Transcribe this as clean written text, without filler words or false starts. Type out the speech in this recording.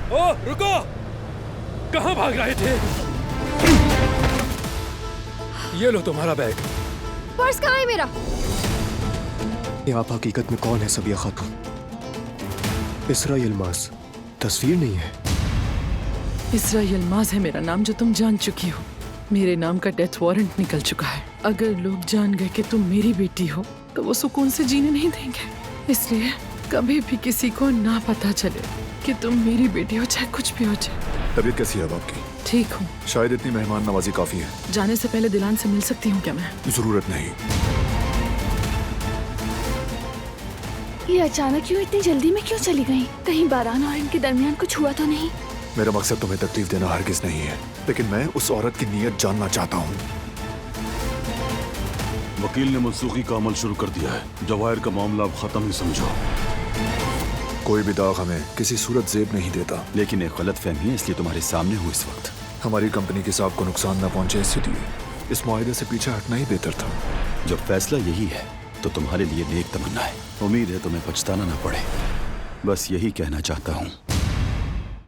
ओ रुको, कहाँ भाग रहे थे? ये लो तुम्हारा बैग। पर्स कहाँ है मेरा? ये आप हकीकत में कौन है सबिया खातून? इसरा यलमाज तस्वीर नहीं है। इसरा यलमाज है मेरा नाम, जो तुम जान चुकी हो। मेरे नाम का डेथ वारंट निकल चुका है। अगर लोग जान गए कि तुम मेरी बेटी हो तो वो सुकून से जीने नहीं देंगे। इसलिए कभी भी किसी को ना पता चले कि तुम मेरी बेटी हो, चाहे कुछ भी हो जाए। तबीयत कैसी है अब आपकी? ठीक हूँ। शायद इतनी मेहमान नवाजी काफी है। जाने से पहले दिलान से मिल सकती हूँ क्या मैं? जरूरत नहीं। ये अचानक क्यों, इतनी जल्दी में क्यों चली गई? कहीं बारान और इनके दरमियान कुछ हुआ तो नहीं? मेरा मकसद तुम्हें तकलीफ देना हरगिज नहीं है, लेकिन मैं उस औरत की नीयत जानना चाहता हूँ। वकील ने मनसूखी का अमल शुरू कर दिया है। जवाहिर का मामला अब खत्म ही समझो। कोई भी दाग हमें किसी सूरत जेब नहीं देता, लेकिन एक गलत फहमी है, इसलिए तुम्हारे सामने हूँ इस वक्त। हमारी कंपनी के साहब को नुकसान न पहुंचे, इसलिए इस मुआहदे से पीछे हटना ही बेहतर था। जब फैसला यही है तो तुम्हारे लिए नेक तमन्ना है। उम्मीद है तुम्हें पछताना ना पड़े। बस यही कहना चाहता हूँ।